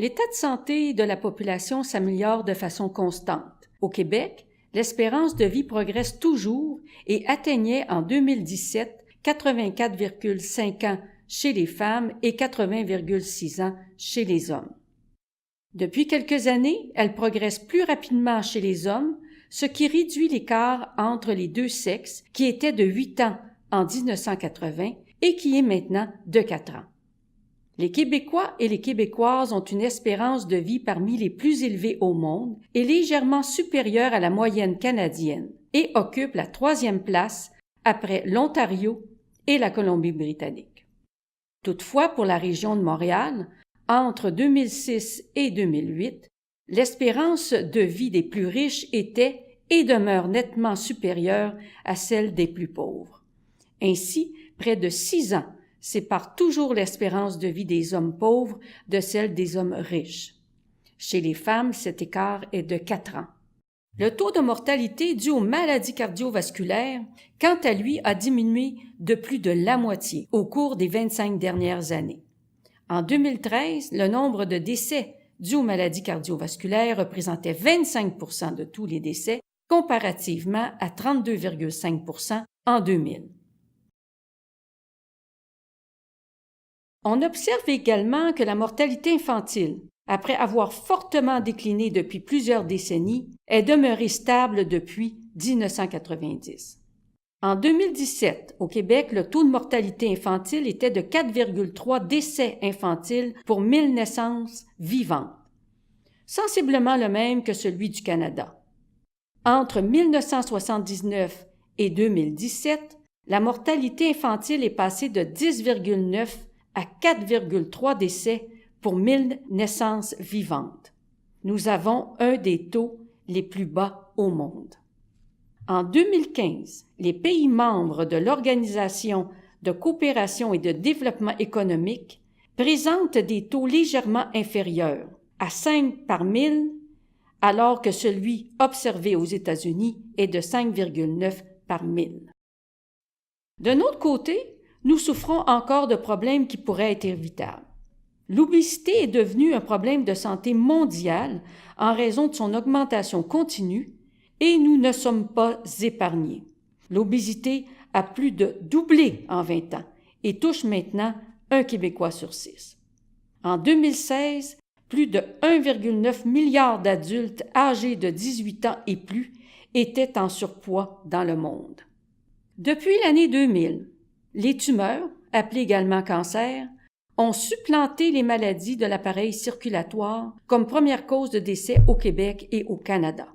L'état de santé de la population s'améliore de façon constante. Au Québec, l'espérance de vie progresse toujours et atteignait en 2017 84,5 ans chez les femmes et 80,6 ans chez les hommes. Depuis quelques années, elle progresse plus rapidement chez les hommes, ce qui réduit l'écart entre les deux sexes qui était de 8 ans en 1980 et qui est maintenant de 4 ans. Les Québécois et les Québécoises ont une espérance de vie parmi les plus élevées au monde et légèrement supérieure à la moyenne canadienne et occupent la 3e place après l'Ontario et la Colombie-Britannique. Toutefois, pour la région de Montréal, entre 2006 et 2008, l'espérance de vie des plus riches était et demeure nettement supérieure à celle des plus pauvres. Ainsi, près de 6 ans sépare toujours l'espérance de vie des hommes pauvres de celle des hommes riches. Chez les femmes, cet écart est de 4 ans. Le taux de mortalité dû aux maladies cardiovasculaires, quant à lui, a diminué de plus de la moitié au cours des 25 dernières années. En 2013, le nombre de décès dus aux maladies cardiovasculaires représentait 25% de tous les décès, comparativement à 32,5% en 2000. On observe également que la mortalité infantile, après avoir fortement décliné depuis plusieurs décennies, est demeurée stable depuis 1990. En 2017, au Québec, le taux de mortalité infantile était de 4,3 décès infantiles pour 1000 naissances vivantes, sensiblement le même que celui du Canada. Entre 1979 et 2017, la mortalité infantile est passée de 10,9 à 4,3 décès pour 1000 naissances vivantes. Nous avons un des taux les plus bas au monde. En 2015, les pays membres de l'Organisation de coopération et de développement économique présentent des taux légèrement inférieurs, à 5 par 1000, alors que celui observé aux États-Unis est de 5,9 par 1000. D'un autre côté, nous souffrons encore de problèmes qui pourraient être évitables. L'obésité est devenue un problème de santé mondial en raison de son augmentation continue et nous ne sommes pas épargnés. L'obésité a plus de doublé en 20 ans et touche maintenant un Québécois sur 6. En 2016, plus de 1,9 milliard d'adultes âgés de 18 ans et plus étaient en surpoids dans le monde. Depuis l'année 2000, les tumeurs, appelées également cancers, ont supplanté les maladies de l'appareil circulatoire comme première cause de décès au Québec et au Canada.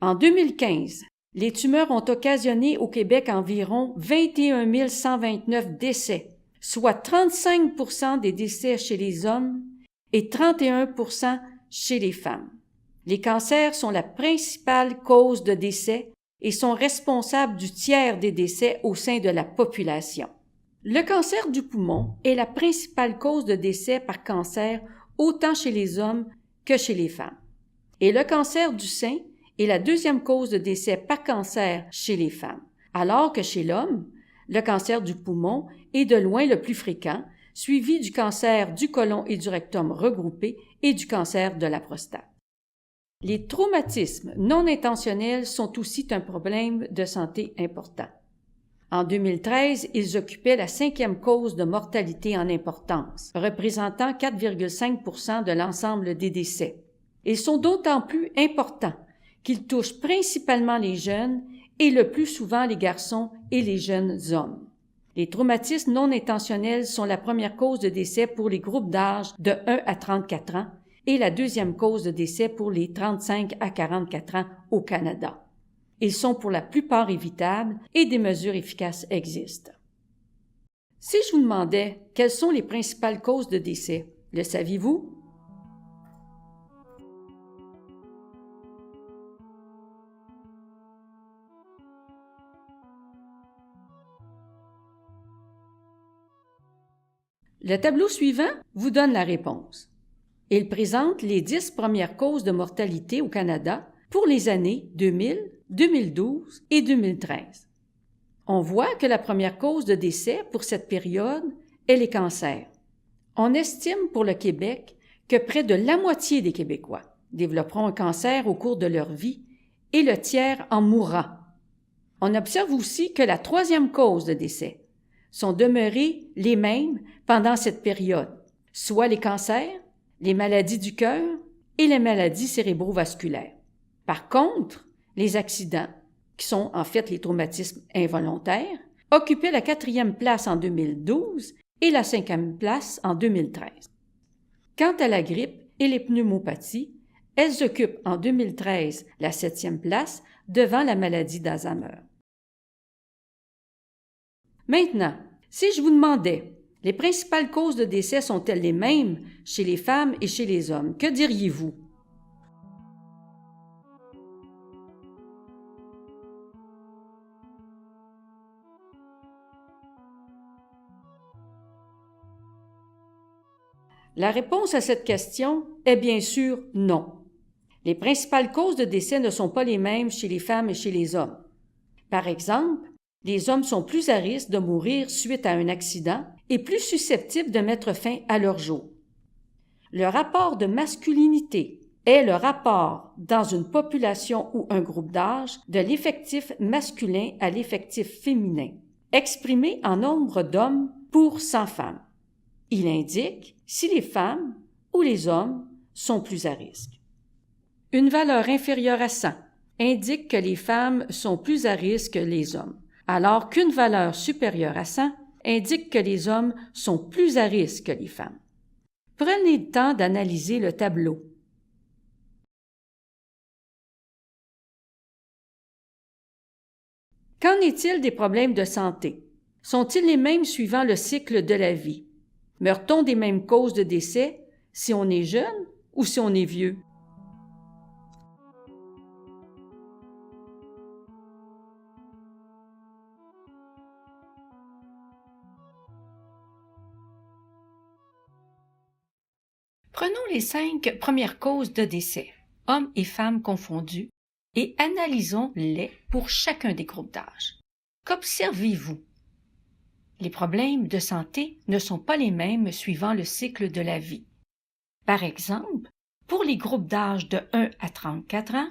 En 2015, les tumeurs ont occasionné au Québec environ 21 129 décès, soit 35% des décès chez les hommes et 31% chez les femmes. Les cancers sont la principale cause de décès et sont responsables du tiers des décès au sein de la population. Le cancer du poumon est la principale cause de décès par cancer autant chez les hommes que chez les femmes. Et le cancer du sein est la deuxième cause de décès par cancer chez les femmes, alors que chez l'homme, le cancer du poumon est de loin le plus fréquent, suivi du cancer du côlon et du rectum regroupés et du cancer de la prostate. Les traumatismes non intentionnels sont aussi un problème de santé important. En 2013, ils occupaient la 5e cause de mortalité en importance, représentant 4,5% de l'ensemble des décès. Ils sont d'autant plus importants qu'ils touchent principalement les jeunes et le plus souvent les garçons et les jeunes hommes. Les traumatismes non intentionnels sont la première cause de décès pour les groupes d'âge de 1 à 34 ans et la deuxième cause de décès pour les 35 à 44 ans au Canada. Ils sont pour la plupart évitables et des mesures efficaces existent. Si je vous demandais quelles sont les principales causes de décès, le saviez-vous? Le tableau suivant vous donne la réponse. Il présente les 10 premières causes de mortalité au Canada pour les années 2000, 2012 et 2013. On voit que la première cause de décès pour cette période est les cancers. On estime pour le Québec que près de la moitié des Québécois développeront un cancer au cours de leur vie et le tiers en mourra. On observe aussi que la troisième cause de décès sont demeurées les mêmes pendant cette période, soit les cancers, les maladies du cœur et les maladies cérébrovasculaires. Par contre, les accidents, qui sont en fait les traumatismes involontaires, occupaient la 4e place en 2012 et la 5e place en 2013. Quant à la grippe et les pneumopathies, elles occupent en 2013 la 7e place devant la maladie d'Alzheimer. Maintenant, si je vous demandais, les principales causes de décès sont-elles les mêmes chez les femmes et chez les hommes? Que diriez-vous? La réponse à cette question est bien sûr non. Les principales causes de décès ne sont pas les mêmes chez les femmes et chez les hommes. Par exemple, les hommes sont plus à risque de mourir suite à un accident et plus susceptibles de mettre fin à leur jour. Le rapport de masculinité est le rapport dans une population ou un groupe d'âge de l'effectif masculin à l'effectif féminin, exprimé en nombre d'hommes pour 100 femmes. Il indique si les femmes ou les hommes sont plus à risque. Une valeur inférieure à 100 indique que les femmes sont plus à risque que les hommes, alors qu'une valeur supérieure à 100 indique que les hommes sont plus à risque que les femmes. Prenez le temps d'analyser le tableau. Qu'en est-il des problèmes de santé? Sont-ils les mêmes suivant le cycle de la vie? Meurt-on des mêmes causes de décès si on est jeune ou si on est vieux? Prenons les 5 premières causes de décès, hommes et femmes confondus, et analysons-les pour chacun des groupes d'âge. Qu'observez-vous? Les problèmes de santé ne sont pas les mêmes suivant le cycle de la vie. Par exemple, pour les groupes d'âge de 1 à 34 ans,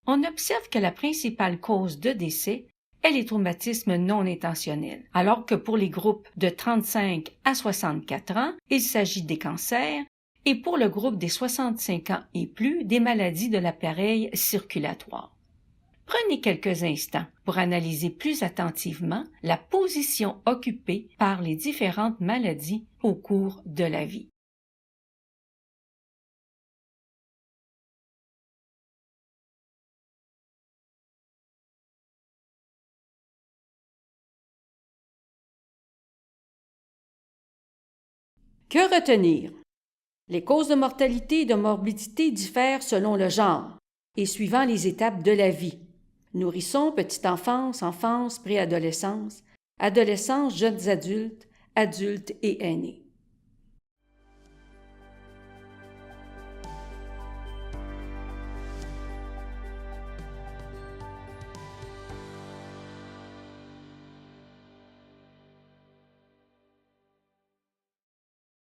on observe que la principale cause de décès est les traumatismes non intentionnels, alors que pour les groupes de 35 à 64 ans, il s'agit des cancers, et pour le groupe des 65 ans et plus, des maladies de l'appareil circulatoire. Prenez quelques instants pour analyser plus attentivement la position occupée par les différentes maladies au cours de la vie. Que retenir? Les causes de mortalité et de morbidité diffèrent selon le genre et suivant les étapes de la vie. Nourrisson, petite enfance, enfance, préadolescence, adolescence, jeunes adultes, adultes et aînés.